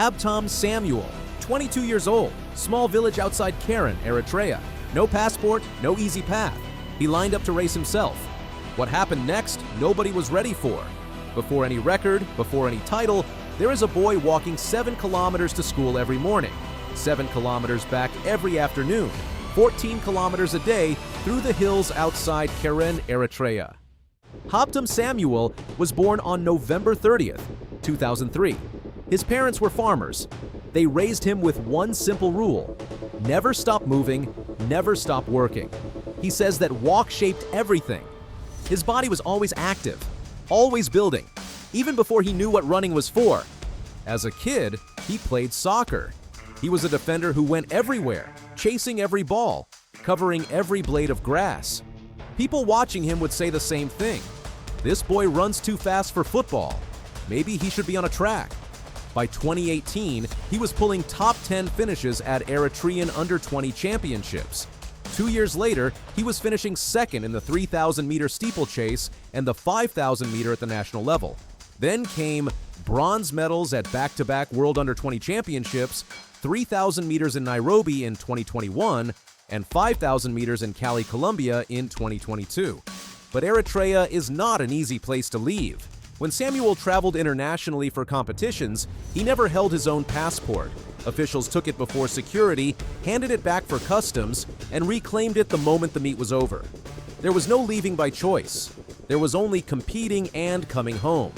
Habtom Samuel, 22 years old, small village outside Keren, Eritrea. No passport, no easy path. He lined up to race himself. What happened next, nobody was ready for. Before any record, before any title, there is a boy walking 7 kilometers to school every morning, 7 kilometers back every afternoon, 14 kilometers a day through the hills outside Keren, Eritrea. Habtom Samuel was born on November 30th, 2003. His parents were farmers. They raised him with one simple rule: never stop moving, never stop working. He says that walk shaped everything. His body was always active, always building, even before he knew what running was for. As a kid, he played soccer. He was a defender who went everywhere, chasing every ball, covering every blade of grass. People watching him would say the same thing. This boy runs too fast for football. Maybe he should be on a track. By 2018, he was pulling top 10 finishes at Eritrean under-20 championships. 2 years later, he was finishing second in the 3,000-meter steeplechase and the 5,000-meter at the national level. Then came bronze medals at back-to-back World Under-20 Championships, 3,000 meters in Nairobi in 2021, and 5,000 meters in Cali, Colombia in 2022. But Eritrea is not an easy place to leave. When Samuel traveled internationally for competitions, he never held his own passport. Officials took it before security, handed it back for customs, and reclaimed it the moment the meet was over. There was no leaving by choice. There was only competing and coming home.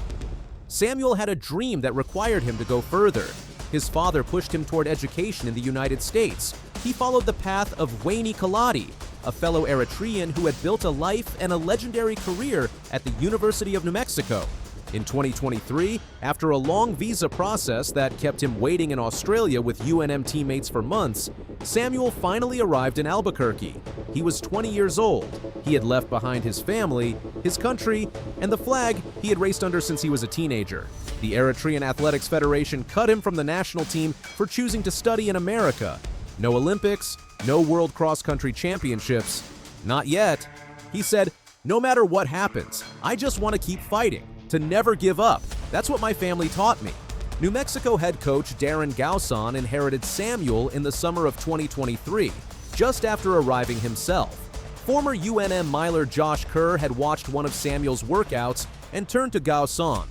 Samuel had a dream that required him to go further. His father pushed him toward education in the United States. He followed the path of Wayne Kaladi, a fellow Eritrean who had built a life and a legendary career at the University of New Mexico. In 2023, after a long visa process that kept him waiting in Australia with UNM teammates for months, Samuel finally arrived in Albuquerque. He was 20 years old. He had left behind his family, his country, and the flag he had raced under since he was a teenager. The Eritrean Athletics Federation cut him from the national team for choosing to study in America. No Olympics, no World Cross Country Championships. Not yet. He said, "No matter what happens, I just want to keep fighting. To never give up. That's what my family taught me." New Mexico head coach Darren Gauson inherited Samuel in the summer of 2023, just after arriving himself. Former UNM miler Josh Kerr had watched one of Samuel's workouts and turned to Gauson.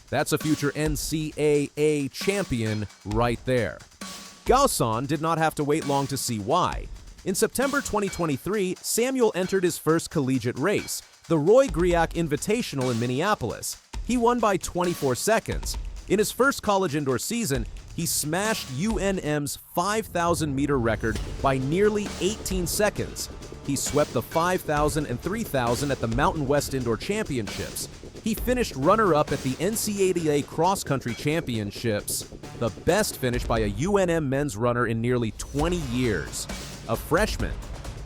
That's a future NCAA champion right there. Gauson did not have to wait long to see why. In September 2023, Samuel entered his first collegiate race, the Roy Griak Invitational in Minneapolis. He won by 24 seconds. In his first college indoor season, he smashed UNM's 5,000-meter record by nearly 18 seconds. He swept the 5,000 and 3,000 at the Mountain West Indoor Championships. He finished runner-up at the NCAA Cross Country Championships, the best finish by a UNM men's runner in nearly 20 years. A freshman.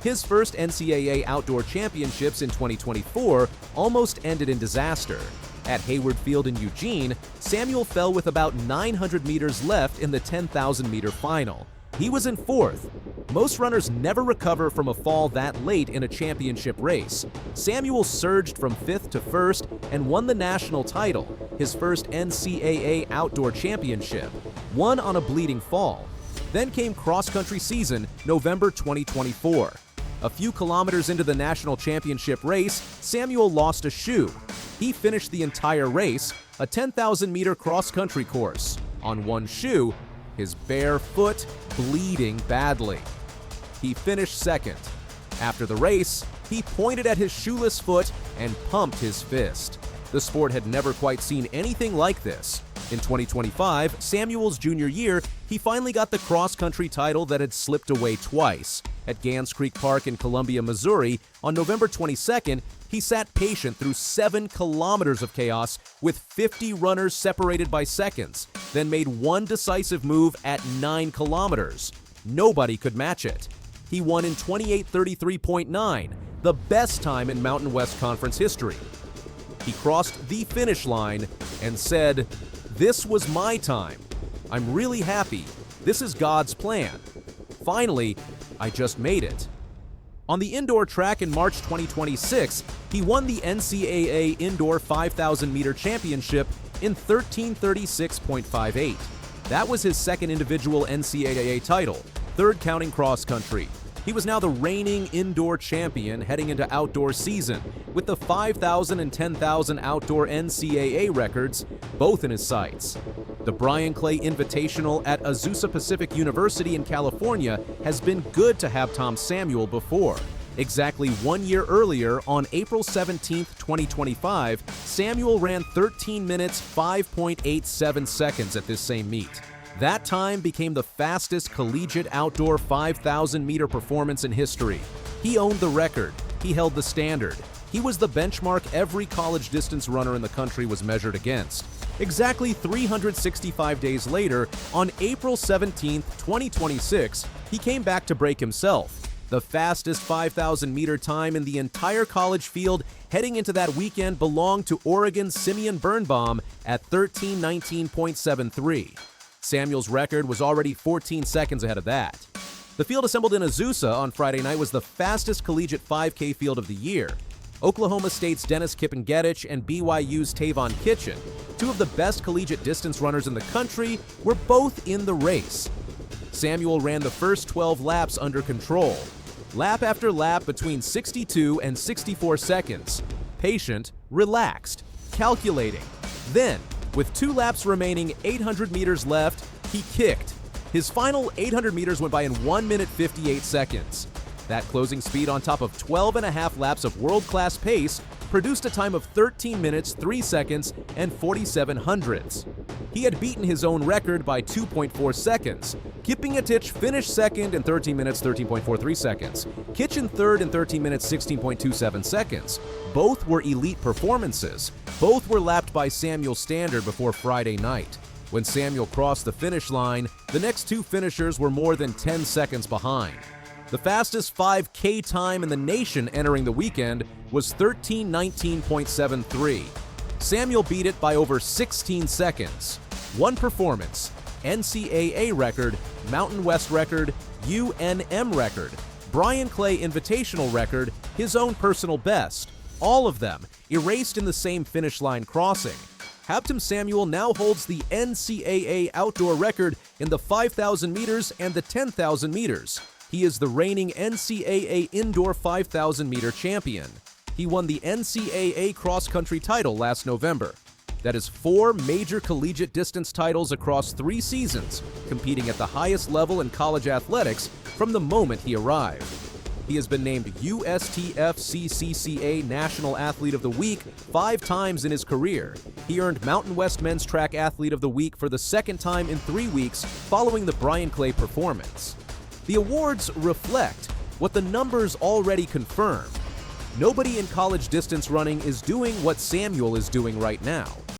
His first NCAA Outdoor Championships in 2024 almost ended in disaster. At Hayward Field in Eugene, Samuel fell with about 900 meters left in the 10,000-meter final. He was in fourth. Most runners never recover from a fall that late in a championship race. Samuel surged from fifth to first and won the national title, his first NCAA Outdoor Championship, won on a bleeding fall. Then came cross-country season, November 2024. A few kilometers into the national championship race, Samuel lost a shoe. He finished the entire race, a 10,000-meter cross-country course, on one shoe, his bare foot bleeding badly. He finished second. After the race, he pointed at his shoeless foot and pumped his fist. The sport had never quite seen anything like this. In 2025, Samuel's junior year, he finally got the cross-country title that had slipped away twice. At Gans Creek Park in Columbia, Missouri, on November 22nd, he sat patient through 7 kilometers of chaos with 50 runners separated by seconds, then made one decisive move at 9 kilometers. Nobody could match it. He won in 28:33.9, the best time in Mountain West Conference history. He crossed the finish line and said, "This was my time. I'm really happy. This is God's plan. Finally, I just made it." On the indoor track in March 2026, he won the NCAA Indoor 5,000-meter championship in 13:36.58. That was his second individual NCAA title, third counting cross country. He was now the reigning indoor champion heading into outdoor season, with the 5,000 and 10,000 outdoor NCAA records both in his sights. The Bryan Clay Invitational at Azusa Pacific University in California has been good to Habtom Samuel before. Exactly 1 year earlier, on April 17, 2025, Samuel ran 13 minutes 5.87 seconds at this same meet. That time became the fastest collegiate outdoor 5,000-meter performance in history. He owned the record. He held the standard. He was the benchmark every college distance runner in the country was measured against. Exactly 365 days later, on April 17, 2026, he came back to break himself. The fastest 5,000-meter time in the entire college field heading into that weekend belonged to Oregon's Simeon Birnbaum at 13:19.73. Samuel's record was already 14 seconds ahead of that. The field assembled in Azusa on Friday night was the fastest collegiate 5K field of the year. Oklahoma State's Dennis Kippengetich and BYU's Tavon Kitchen, two of the best collegiate distance runners in the country, were both in the race. Samuel ran the first 12 laps under control, lap after lap between 62 and 64 seconds. Patient, relaxed, calculating. Then, with 2 laps remaining, 800 meters left, he kicked. His final 800 meters went by in 1 minute 58 seconds. That closing speed on top of 12 and a half laps of world-class pace produced a time of 13 minutes, 3 seconds, and 47 hundredths. He had beaten his own record by 2.4 seconds. Kippengetich finished second in 13 minutes, 13.43 seconds. Kitchen third in 13 minutes, 16.27 seconds. Both were elite performances. Both were lapped by Samuel's standard before Friday night. When Samuel crossed the finish line, the next two finishers were more than 10 seconds behind. The fastest 5K time in the nation entering the weekend was 13:19.73. Samuel beat it by over 16 seconds. One performance: NCAA record, Mountain West record, UNM record, Bryan Clay Invitational record, his own personal best. All of them erased in the same finish line crossing. Habtom Samuel now holds the NCAA outdoor record in the 5,000 meters and the 10,000 meters. He is the reigning NCAA indoor 5,000-meter champion. He won the NCAA cross-country title last November. That is 4 major collegiate distance titles across 3 seasons, competing at the highest level in college athletics from the moment he arrived. He has been named USTF-CCCA National Athlete of the Week 5 times in his career. He earned Mountain West Men's Track Athlete of the Week for the second time in 3 weeks following the Bryan Clay performance. The awards reflect what the numbers already confirm. Nobody in college distance running is doing what Samuel is doing right now.